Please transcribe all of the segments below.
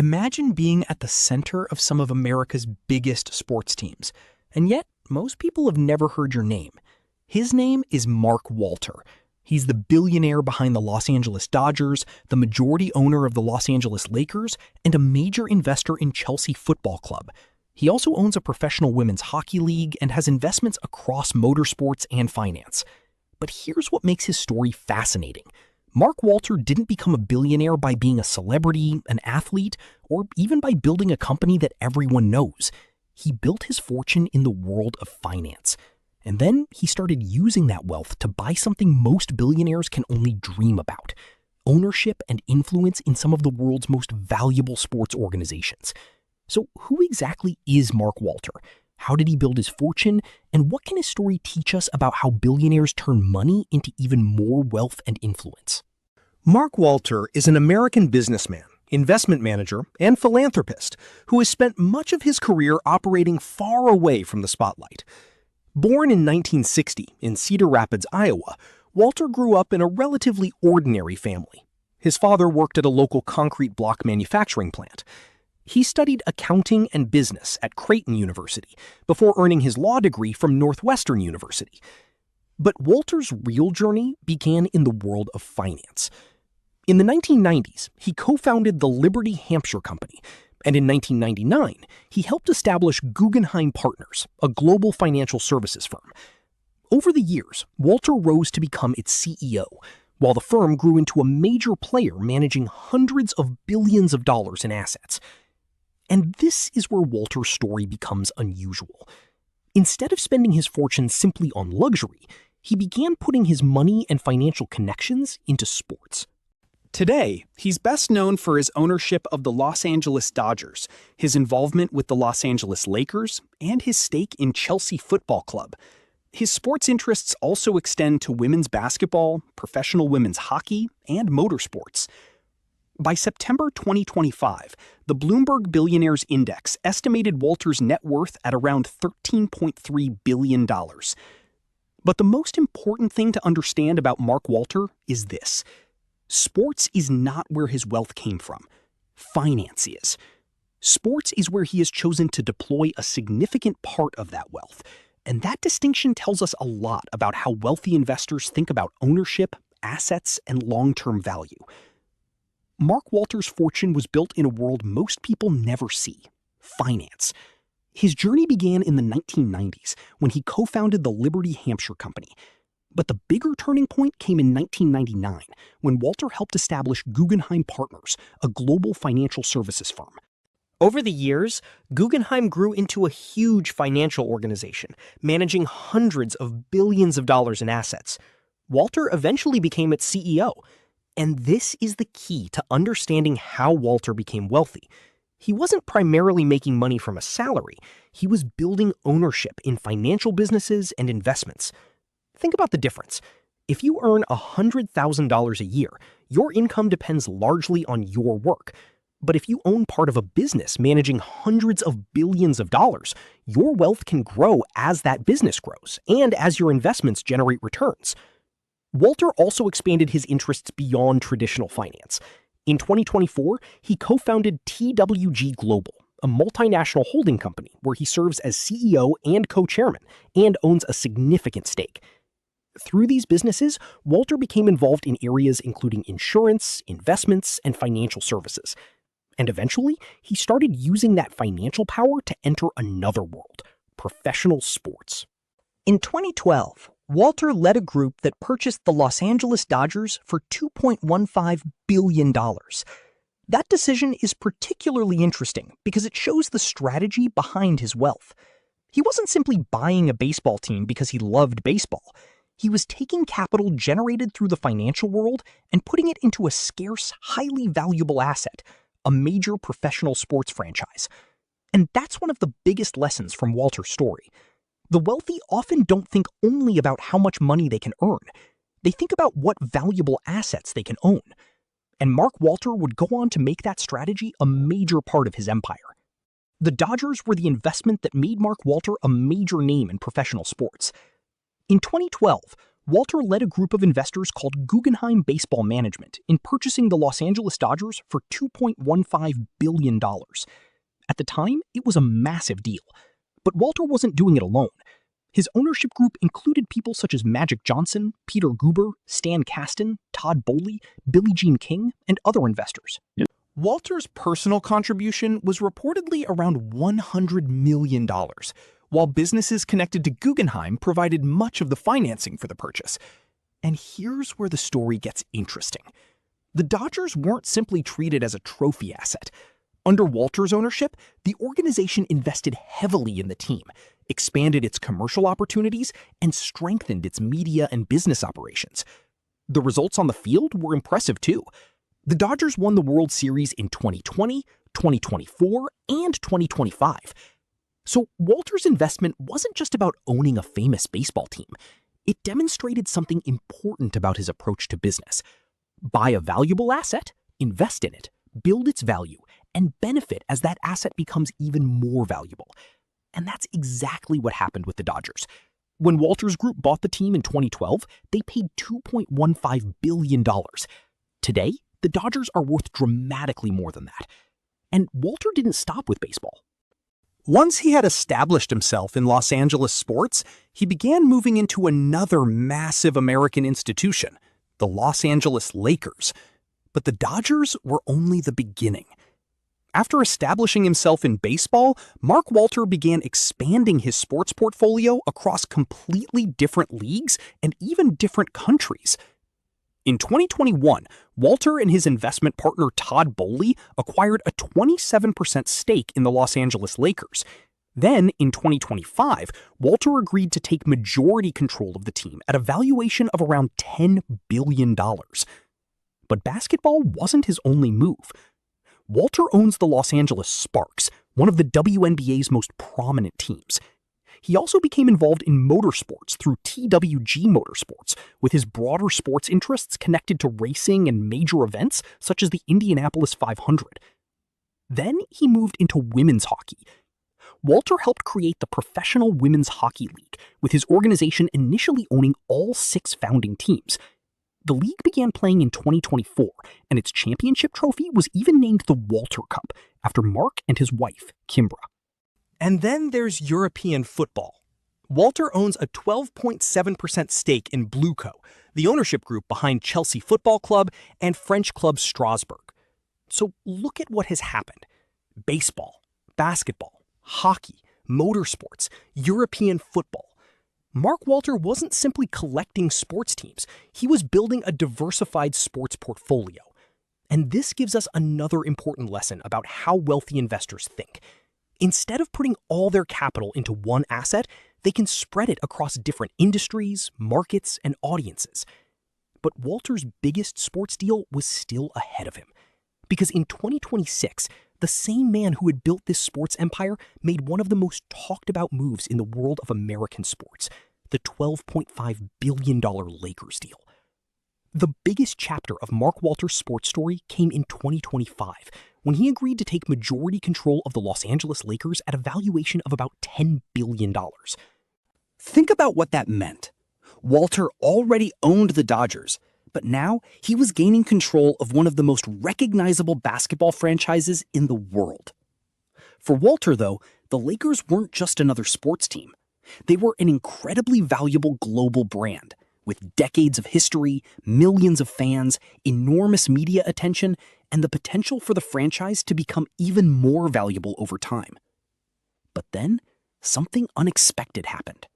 Imagine being at the center of some of America's biggest sports teams, and yet most people have never heard your name. His name is Mark Walter. He's the billionaire behind the Los Angeles Dodgers, the majority owner of the Los Angeles Lakers, and a major investor in Chelsea Football Club. He also owns a professional women's hockey league and has investments across motorsports and finance. But here's what makes his story fascinating. Mark Walter didn't become a billionaire by being a celebrity, an athlete, or even by building a company that everyone knows. He built his fortune in the world of finance. And then he started using that wealth to buy something most billionaires can only dream about: ownership and influence in some of the world's most valuable sports organizations. So who exactly is Mark Walter? How did he build his fortune? And what can his story teach us about how billionaires turn money into even more wealth and influence? Mark Walter is an American businessman, investment manager, and philanthropist who has spent much of his career operating far away from the spotlight. Born in 1960 in Cedar Rapids, Iowa, Walter grew up in a relatively ordinary family. His father worked at a local concrete block manufacturing plant. He studied accounting and business at Creighton University before earning his law degree from Northwestern University. But Walter's real journey began in the world of finance. In the 1990s, he co-founded the Liberty Hampshire Company, and in 1999, he helped establish Guggenheim Partners, a global financial services firm. Over the years, Walter rose to become its CEO, while the firm grew into a major player managing hundreds of billions of dollars in assets. And this is where Walter's story becomes unusual. Instead of spending his fortune simply on luxury, he began putting his money and financial connections into sports. Today, he's best known for his ownership of the Los Angeles Dodgers, his involvement with the Los Angeles Lakers, and his stake in Chelsea Football Club. His sports interests also extend to women's basketball, professional women's hockey, and motorsports. By September 2025, the Bloomberg Billionaires Index estimated Walter's net worth at around $13.3 billion. But the most important thing to understand about Mark Walter is this: sports is not where his wealth came from. Finance is. Sports is where he has chosen to deploy a significant part of that wealth. And that distinction tells us a lot about how wealthy investors think about ownership, assets, and long-term value. Mark Walter's fortune was built in a world most people never see: finance. His journey began in the 1990s when he co-founded the Liberty Hampshire Company. But the bigger turning point came in 1999 when Walter helped establish Guggenheim Partners, a global financial services firm. Over the years, Guggenheim grew into a huge financial organization, managing hundreds of billions of dollars in assets. Walter eventually became its CEO. And this is the key to understanding how Walter became wealthy. He wasn't primarily making money from a salary. He was building ownership in financial businesses and investments. Think about the difference. If you earn $100,000 a year, your income depends largely on your work. But if you own part of a business managing hundreds of billions of dollars, your wealth can grow as that business grows and as your investments generate returns. Walter also expanded his interests beyond traditional finance. In 2024, he co-founded TWG Global, a multinational holding company where he serves as CEO and co-chairman and owns a significant stake. Through these businesses, Walter became involved in areas including insurance, investments, and financial services. And eventually, he started using that financial power to enter another world: professional sports. In 2012, Walter led a group that purchased the Los Angeles Dodgers for $2.15 billion. That decision is particularly interesting because it shows the strategy behind his wealth. He wasn't simply buying a baseball team because he loved baseball. He was taking capital generated through the financial world and putting it into a scarce, highly valuable asset: a major professional sports franchise. And that's one of the biggest lessons from Walter's story. The wealthy often don't think only about how much money they can earn. They think about what valuable assets they can own. And Mark Walter would go on to make that strategy a major part of his empire. The Dodgers were the investment that made Mark Walter a major name in professional sports. In 2012, Walter led a group of investors called Guggenheim Baseball Management in purchasing the Los Angeles Dodgers for $2.15 billion. At the time, it was a massive deal. But Walter wasn't doing it alone. His ownership group included people such as Magic Johnson, Peter Guber, Stan Kasten, Todd Boehly, Billie Jean King, and other investors. Walter's personal contribution was reportedly around $100 million, while businesses connected to Guggenheim provided much of the financing for the purchase. And here's where the story gets interesting. The Dodgers weren't simply treated as a trophy asset. Under Walter's ownership, the organization invested heavily in the team, expanded its commercial opportunities, and strengthened its media and business operations. The results on the field were impressive too. The Dodgers won the World Series in 2020, 2024, and 2025. So Walter's investment wasn't just about owning a famous baseball team. It demonstrated something important about his approach to business. Buy a valuable asset, invest in it, build its value, and benefit as that asset becomes even more valuable. And that's exactly what happened with the Dodgers. When Walter's group bought the team in 2012, they paid $2.15 billion. Today, the Dodgers are worth dramatically more than that. And Walter didn't stop with baseball. Once he had established himself in Los Angeles sports, he began moving into another massive American institution, the Los Angeles Lakers. But the Dodgers were only the beginning. After establishing himself in baseball, Mark Walter began expanding his sports portfolio across completely different leagues and even different countries. In 2021, Walter and his investment partner Todd Boehly acquired a 27% stake in the Los Angeles Lakers. Then, in 2025, Walter agreed to take majority control of the team at a valuation of around $10 billion. But basketball wasn't his only move. Walter owns the Los Angeles Sparks, one of the WNBA's most prominent teams. He also became involved in motorsports through TWG Motorsports, with his broader sports interests connected to racing and major events such as the Indianapolis 500. Then he moved into women's hockey. Walter helped create the Professional Women's Hockey League, with his organization initially owning all 6 founding teams. The league began playing in 2024, and its championship trophy was even named the Walter Cup, after Mark and his wife, Kimbra. And then there's European football. Walter owns a 12.7% stake in Blueco, the ownership group behind Chelsea Football Club and French club Strasbourg. So look at what has happened. Baseball, basketball, hockey, motorsports, European football. Mark Walter wasn't simply collecting sports teams. He was building a diversified sports portfolio. And this gives us another important lesson about how wealthy investors think. Instead of putting all their capital into one asset, they can spread it across different industries, markets, and audiences. But Walter's biggest sports deal was still ahead of him. Because in 2026, the same man who had built this sports empire made one of the most talked about moves in the world of American sports, the $12.5 billion Lakers deal. The biggest chapter of Mark Walter's sports story came in 2025, when he agreed to take majority control of the Los Angeles Lakers at a valuation of about $10 billion. Think about what that meant. Walter already owned the Dodgers, but now he was gaining control of one of the most recognizable basketball franchises in the world. For Walter, though, the Lakers weren't just another sports team. They were an incredibly valuable global brand, with decades of history, millions of fans, enormous media attention, and the potential for the franchise to become even more valuable over time. But then, something unexpected happened.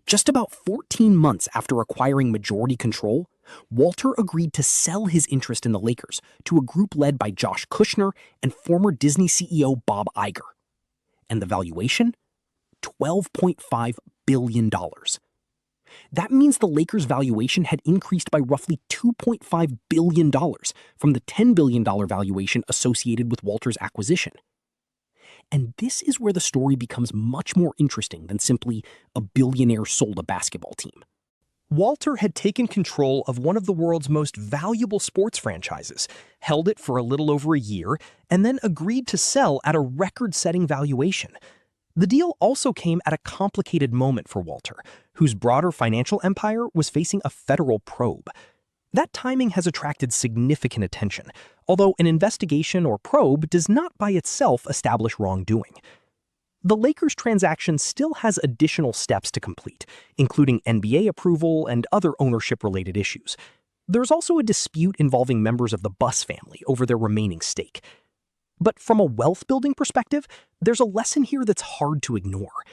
Just about 14 months after acquiring majority control, Walter agreed to sell his interest in the Lakers to a group led by Josh Kushner and former Disney CEO Bob Iger. And the valuation? $12.5 billion. That means the Lakers' valuation had increased by roughly $2.5 billion from the $10 billion valuation associated with Walter's acquisition. And this is where the story becomes much more interesting than simply a billionaire sold a basketball team. Walter had taken control of one of the world's most valuable sports franchises, held it for a little over a year, and then agreed to sell at a record-setting valuation. The deal also came at a complicated moment for Walter. whose broader financial empire was facing a federal probe. That timing has attracted significant attention, although an investigation or probe does not by itself establish wrongdoing. The Lakers transaction still has additional steps to complete, including NBA approval and other ownership-related issues. There's also a dispute involving members of the Buss family over their remaining stake. But from a wealth-building perspective, there's a lesson here that's hard to ignore.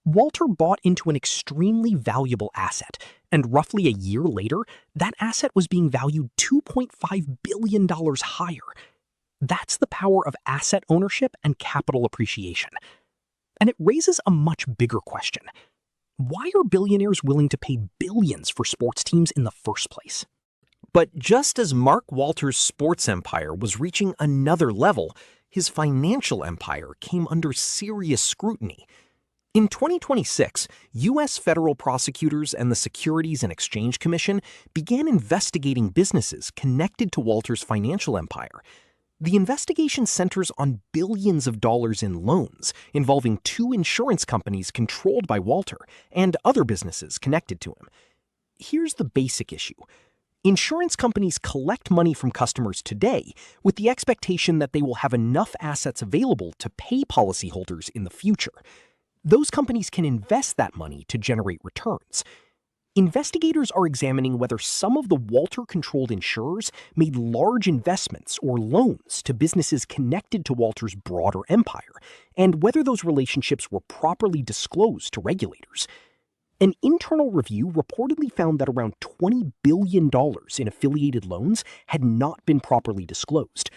Walter bought into an extremely valuable asset, and roughly a year later, that asset was being valued $2.5 billion higher. That's the power of asset ownership and capital appreciation. And it raises a much bigger question. Why are billionaires willing to pay billions for sports teams in the first place? But just as Mark Walter's sports empire was reaching another level, his financial empire came under serious scrutiny. In 2026, U.S. federal prosecutors and the Securities and Exchange Commission began investigating businesses connected to Walter's financial empire. The investigation centers on billions of dollars in loans involving two insurance companies controlled by Walter and other businesses connected to him. Here's the basic issue. Insurance companies collect money from customers today with the expectation that they will have enough assets available to pay policyholders in the future. Those companies can invest that money to generate returns. Investigators are examining whether some of the Walter-controlled insurers made large investments or loans to businesses connected to Walter's broader empire, and whether those relationships were properly disclosed to regulators. An internal review reportedly found that around $20 billion in affiliated loans had not been properly disclosed.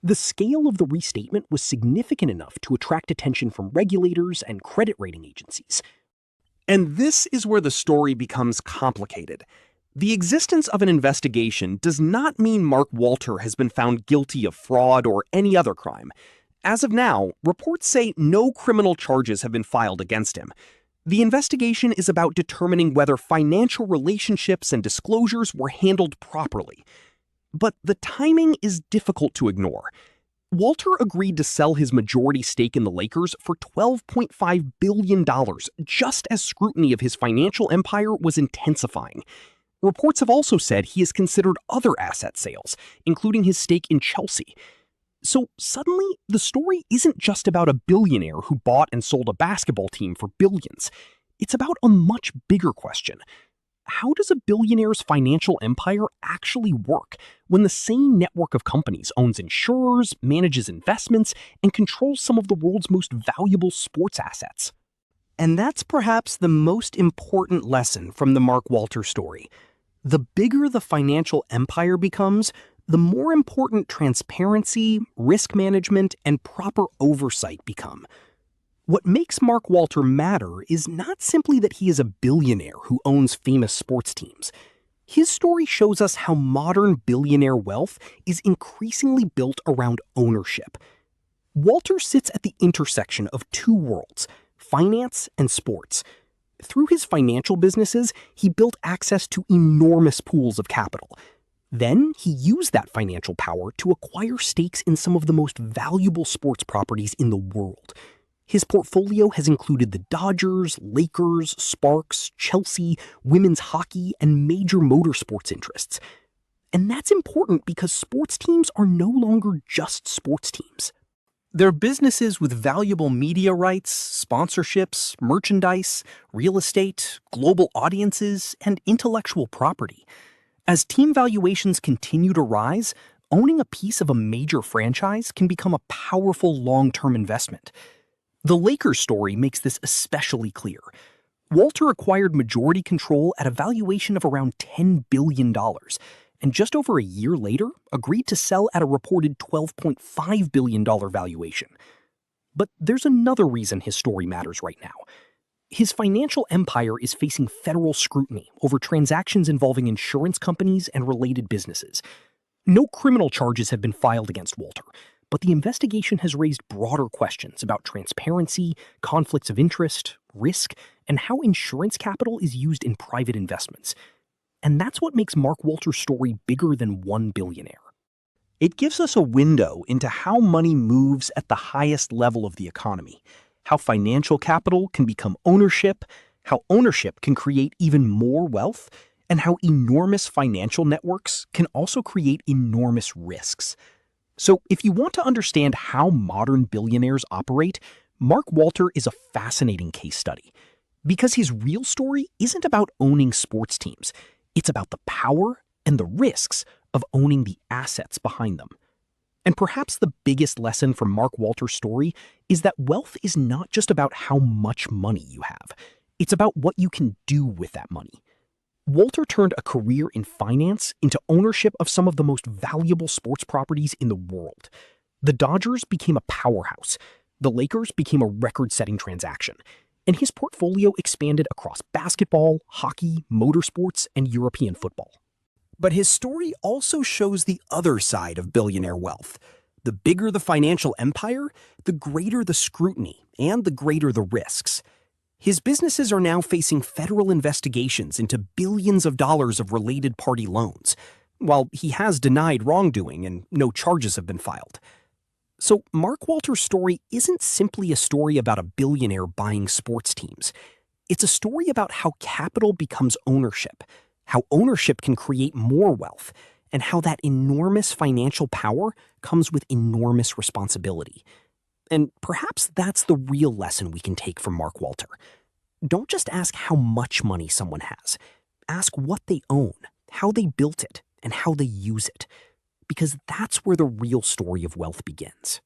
The scale of the restatement was significant enough to attract attention from regulators and credit rating agencies. And this is where the story becomes complicated. The existence of an investigation does not mean Mark Walter has been found guilty of fraud or any other crime. As of now, reports say no criminal charges have been filed against him. The investigation is about determining whether financial relationships and disclosures were handled properly. But the timing is difficult to ignore. Walter agreed to sell his majority stake in the Lakers for $12.5 billion, just as scrutiny of his financial empire was intensifying. Reports have also said he has considered other asset sales, including his stake in Chelsea. So suddenly, the story isn't just about a billionaire who bought and sold a basketball team for billions. It's about a much bigger question. How does a billionaire's financial empire actually work when the same network of companies owns insurers, manages investments, and controls some of the world's most valuable sports assets? And that's perhaps the most important lesson from the Mark Walter story. The bigger the financial empire becomes, the more important transparency, risk management, and proper oversight become. What makes Mark Walter matter is not simply that he is a billionaire who owns famous sports teams. His story shows us how modern billionaire wealth is increasingly built around ownership. Walter sits at the intersection of two worlds, finance and sports. Through his financial businesses, he built access to enormous pools of capital. Then he used that financial power to acquire stakes in some of the most valuable sports properties in the world. His portfolio has included the Dodgers, Lakers, Sparks, Chelsea, women's hockey, and major motorsports interests. And that's important because sports teams are no longer just sports teams. They're businesses with valuable media rights, sponsorships, merchandise, real estate, global audiences, and intellectual property. As team valuations continue to rise, owning a piece of a major franchise can become a powerful long-term investment. The Lakers story makes this especially clear. Walter acquired majority control at a valuation of around $10 billion, and just over a year later, agreed to sell at a reported $12.5 billion valuation. But there's another reason his story matters right now. His financial empire is facing federal scrutiny over transactions involving insurance companies and related businesses. No criminal charges have been filed against Walter, but the investigation has raised broader questions about transparency, conflicts of interest, risk, and how insurance capital is used in private investments. And that's what makes Mark Walter's story bigger than one billionaire. It gives us a window into how money moves at the highest level of the economy, how financial capital can become ownership, how ownership can create even more wealth, and how enormous financial networks can also create enormous risks. So, if you want to understand how modern billionaires operate, Mark Walter is a fascinating case study. Because his real story isn't about owning sports teams, it's about the power and the risks of owning the assets behind them. And perhaps the biggest lesson from Mark Walter's story is that wealth is not just about how much money you have. It's about what you can do with that money. Walter turned a career in finance into ownership of some of the most valuable sports properties in the world. The Dodgers became a powerhouse. The Lakers became a record-setting transaction. And his portfolio expanded across basketball, hockey, motorsports, and European football. But his story also shows the other side of billionaire wealth. The bigger the financial empire, the greater the scrutiny and the greater the risks. His businesses are now facing federal investigations into billions of dollars of related party loans, while he has denied wrongdoing and no charges have been filed. So Mark Walter's story isn't simply a story about a billionaire buying sports teams. It's a story about how capital becomes ownership, how ownership can create more wealth, and how that enormous financial power comes with enormous responsibility. And perhaps that's the real lesson we can take from Mark Walter. Don't just ask how much money someone has. Ask what they own, how they built it, and how they use it. Because that's where the real story of wealth begins.